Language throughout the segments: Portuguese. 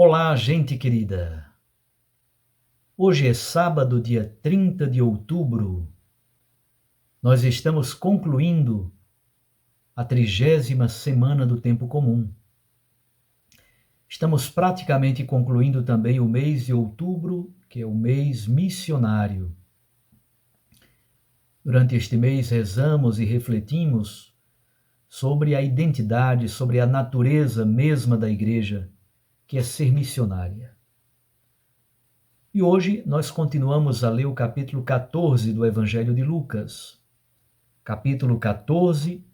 Olá, gente querida! Hoje é sábado, dia 30 de outubro. Nós estamos concluindo a 30ª semana do Tempo Comum. Estamos praticamente concluindo também o mês de outubro, que é o mês missionário. Durante este mês rezamos e refletimos sobre a identidade, sobre a natureza mesma da Igreja, que é ser missionária. E hoje nós continuamos a ler o capítulo 14 do Evangelho de Lucas. Capítulo 14,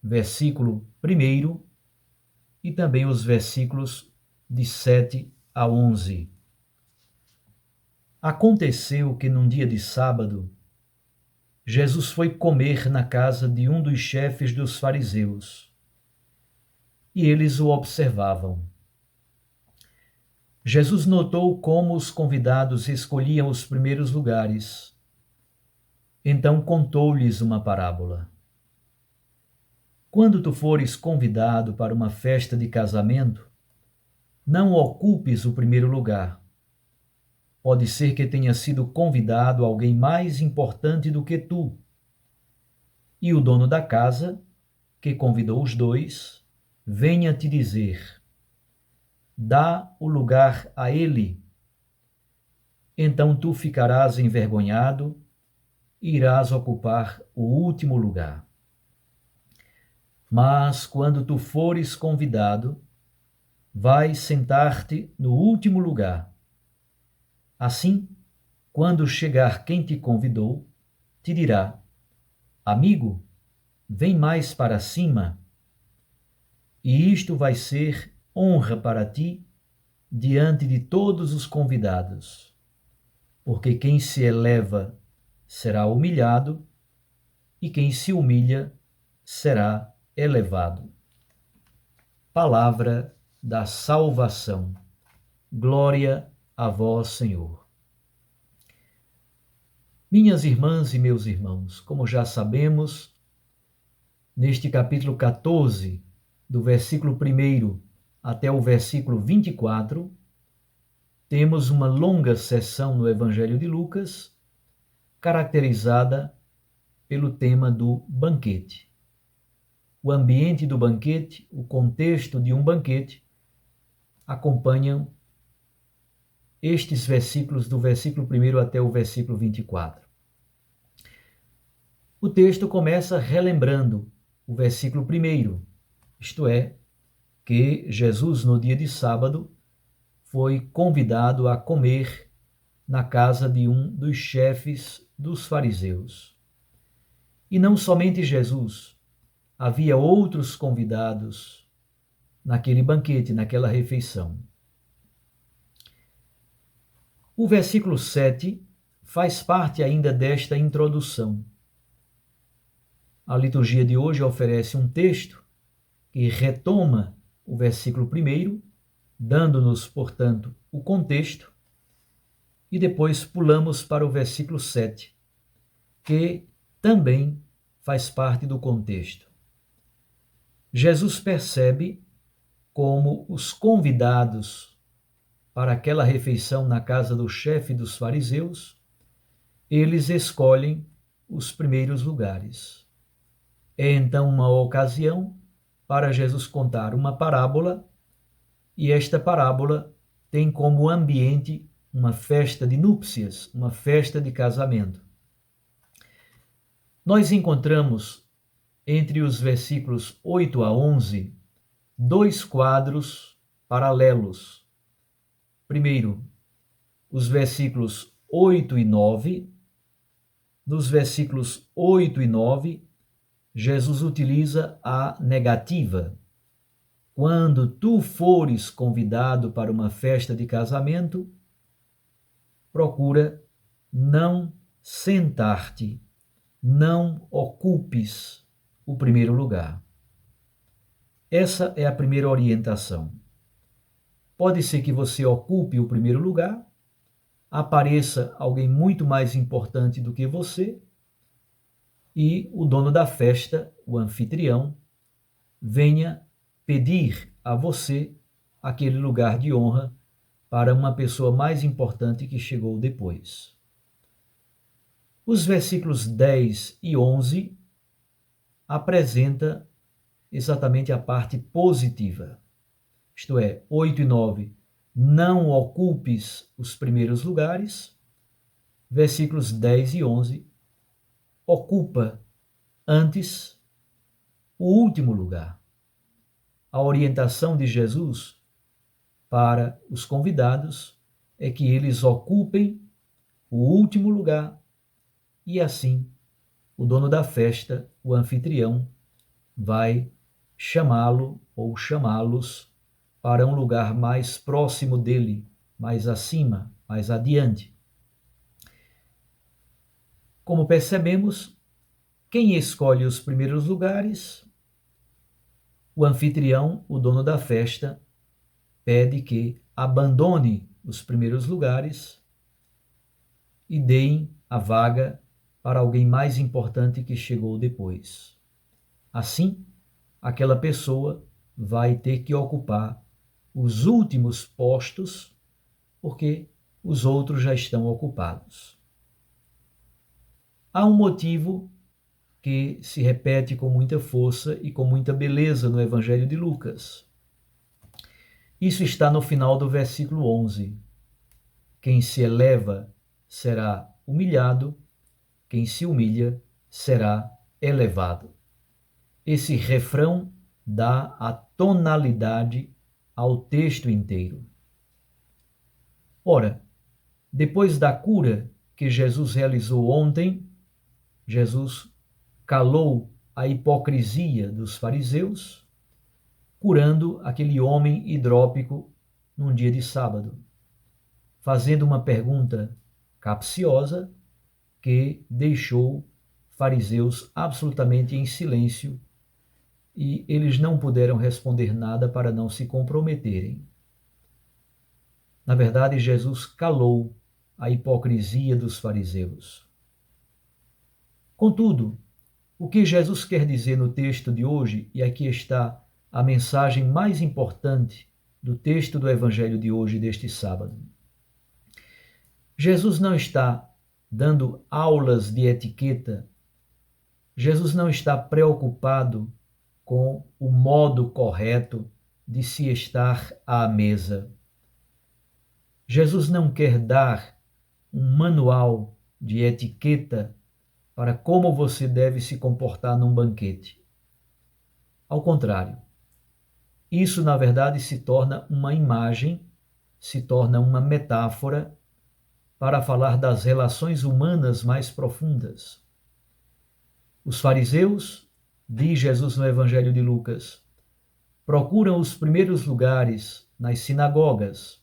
versículo 1 e também os versículos de 7 a 11. Aconteceu que num dia de sábado, Jesus foi comer na casa de um dos chefes dos fariseus, e eles o observavam. Jesus notou como os convidados escolhiam os primeiros lugares. Então contou-lhes uma parábola. Quando tu fores convidado para uma festa de casamento, não ocupes o primeiro lugar. Pode ser que tenha sido convidado alguém mais importante do que tu. E o dono da casa, que convidou os dois, venha te dizer: dá o lugar a ele. Então tu ficarás envergonhado e irás ocupar o último lugar. Mas quando tu fores convidado, vai sentar-te no último lugar. Assim, quando chegar quem te convidou, te dirá: amigo, vem mais para cima. E isto vai ser honra para ti diante de todos os convidados. Porque quem se eleva será humilhado, e quem se humilha será elevado. Palavra da salvação. Glória a vós, Senhor. Minhas irmãs e meus irmãos, como já sabemos, neste capítulo 14, do versículo 1 até o versículo 24, temos uma longa sessão no Evangelho de Lucas, caracterizada pelo tema do banquete. O ambiente do banquete, o contexto de um banquete, acompanham estes versículos, do versículo 1 até o versículo 24. O texto começa relembrando o versículo 1, isto é, que Jesus, no dia de sábado, foi convidado a comer na casa de um dos chefes dos fariseus. E não somente Jesus, havia outros convidados naquele banquete, naquela refeição. O versículo 7 faz parte ainda desta introdução. A liturgia de hoje oferece um texto que retoma o versículo 1, dando-nos, portanto, o contexto, e depois pulamos para o versículo 7, que também faz parte do contexto. Jesus percebe como os convidados para aquela refeição na casa do chefe dos fariseus, eles escolhem os primeiros lugares. É então uma ocasião para Jesus contar uma parábola, e esta parábola tem como ambiente uma festa de núpcias, uma festa de casamento. Nós encontramos entre os versículos 8 a 11 dois quadros paralelos. Primeiro, os versículos 8 e 9. Nos versículos 8 e 9, Jesus utiliza a negativa. Quando tu fores convidado para uma festa de casamento, procura não sentar-te, não ocupes o primeiro lugar. Essa é a primeira orientação. Pode ser que você ocupe o primeiro lugar, apareça alguém muito mais importante do que você, e o dono da festa, o anfitrião, venha pedir a você aquele lugar de honra para uma pessoa mais importante que chegou depois. Os versículos 10 e 11 apresenta exatamente a parte positiva. Isto é, 8 e 9, não ocupes os primeiros lugares. Versículos 10 e 11, ocupa antes o último lugar. A orientação de Jesus para os convidados é que eles ocupem o último lugar e assim o dono da festa, o anfitrião, vai chamá-lo ou chamá-los para um lugar mais próximo dele, mais acima, mais adiante. Como percebemos, quem escolhe os primeiros lugares? O anfitrião, o dono da festa, pede que abandone os primeiros lugares e deem a vaga para alguém mais importante que chegou depois. Assim, aquela pessoa vai ter que ocupar os últimos postos, porque os outros já estão ocupados. Há um motivo que se repete com muita força e com muita beleza no Evangelho de Lucas. Isso está no final do versículo 11. Quem se eleva será humilhado, quem se humilha será elevado. Esse refrão dá a tonalidade ao texto inteiro. Ora, depois da cura que Jesus realizou ontem, Jesus calou a hipocrisia dos fariseus, curando aquele homem hidrópico num dia de sábado, fazendo uma pergunta capciosa que deixou fariseus absolutamente em silêncio e eles não puderam responder nada para não se comprometerem. Na verdade, Jesus calou a hipocrisia dos fariseus. Contudo, o que Jesus quer dizer no texto de hoje, e aqui está a mensagem mais importante do texto do Evangelho de hoje, deste sábado. Jesus não está dando aulas de etiqueta, Jesus não está preocupado com o modo correto de se estar à mesa. Jesus não quer dar um manual de etiqueta para como você deve se comportar num banquete. Ao contrário, isso na verdade se torna uma imagem, se torna uma metáfora para falar das relações humanas mais profundas. Os fariseus, diz Jesus no Evangelho de Lucas, procuram os primeiros lugares nas sinagogas.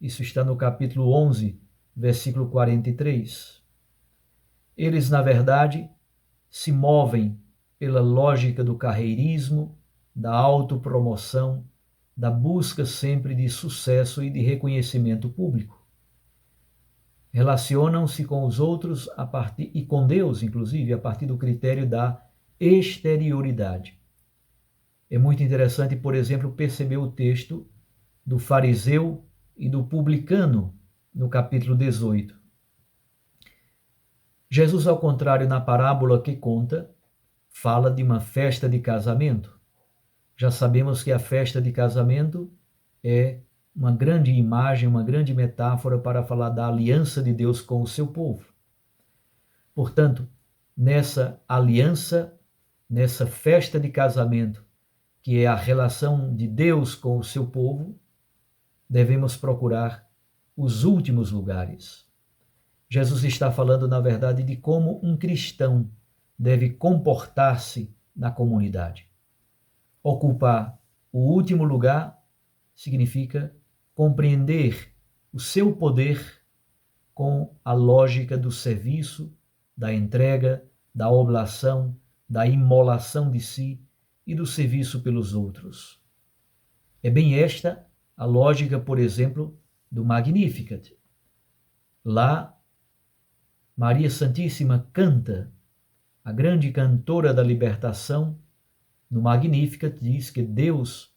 Isso está no capítulo 11, versículo 43. Eles, na verdade, se movem pela lógica do carreirismo, da autopromoção, da busca sempre de sucesso e de reconhecimento público. Relacionam-se com os outros a partir, e com Deus, inclusive, a partir do critério da exterioridade. É muito interessante, por exemplo, perceber o texto do fariseu e do publicano no capítulo 18. Jesus, ao contrário, na parábola que conta, fala de uma festa de casamento. Já sabemos que a festa de casamento é uma grande imagem, uma grande metáfora para falar da aliança de Deus com o seu povo. Portanto, nessa aliança, nessa festa de casamento, que é a relação de Deus com o seu povo, devemos procurar os últimos lugares. Jesus está falando, na verdade, de como um cristão deve comportar-se na comunidade. Ocupar o último lugar significa compreender o seu poder com a lógica do serviço, da entrega, da oblação, da imolação de si e do serviço pelos outros. É bem esta a lógica, por exemplo, do Magnificat. Lá, Maria Santíssima canta, a grande cantora da libertação. No Magnificat diz que Deus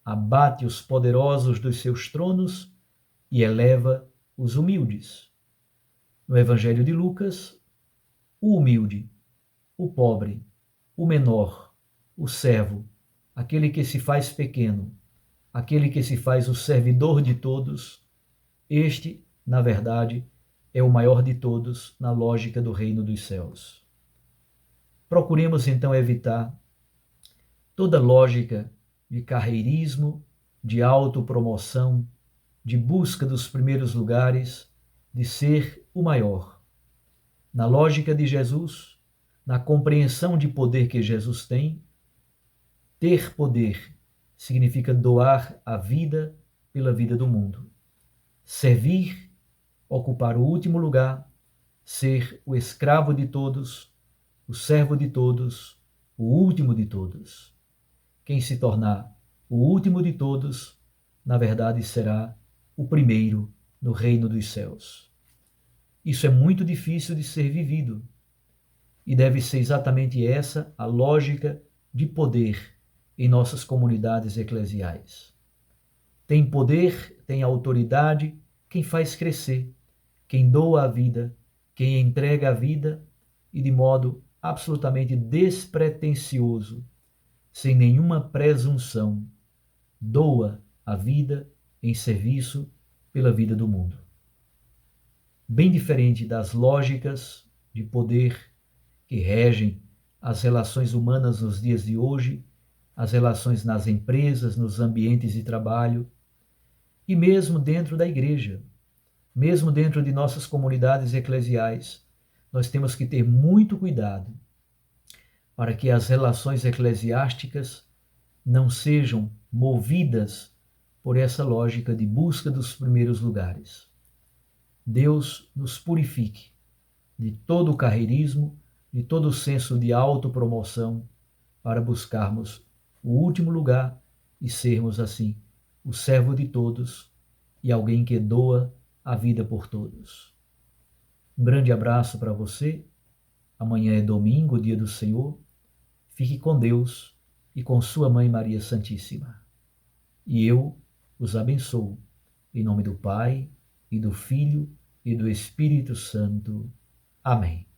abate os poderosos dos seus tronos e eleva os humildes. No Evangelho de Lucas, o humilde, o pobre, o menor, o servo, aquele que se faz pequeno, aquele que se faz o servidor de todos, este, na verdade, é o maior de todos na lógica do reino dos céus. Procuremos então evitar toda lógica de carreirismo, de autopromoção, de busca dos primeiros lugares, de ser o maior. Na lógica de Jesus, na compreensão de poder que Jesus tem, ter poder significa doar a vida pela vida do mundo. Servir, ocupar o último lugar, ser o escravo de todos, o servo de todos, o último de todos. Quem se tornar o último de todos, na verdade será o primeiro no reino dos céus. Isso é muito difícil de ser vivido e deve ser exatamente essa a lógica de poder em nossas comunidades eclesiais. Tem poder, tem autoridade quem faz crescer, quem doa a vida, quem entrega a vida e de modo absolutamente despretensioso, sem nenhuma presunção, doa a vida em serviço pela vida do mundo. Bem diferente das lógicas de poder que regem as relações humanas nos dias de hoje, as relações nas empresas, nos ambientes de trabalho e mesmo dentro da igreja, mesmo dentro de nossas comunidades eclesiais, nós temos que ter muito cuidado para que as relações eclesiásticas não sejam movidas por essa lógica de busca dos primeiros lugares. Deus nos purifique de todo o carreirismo, de todo o senso de autopromoção, para buscarmos o último lugar e sermos, assim, o servo de todos e alguém que doa a vida por todos. Um grande abraço para você. Amanhã é domingo, dia do Senhor. Fique com Deus e com sua Mãe Maria Santíssima. E eu os abençoo, em nome do Pai, e do Filho, e do Espírito Santo. Amém.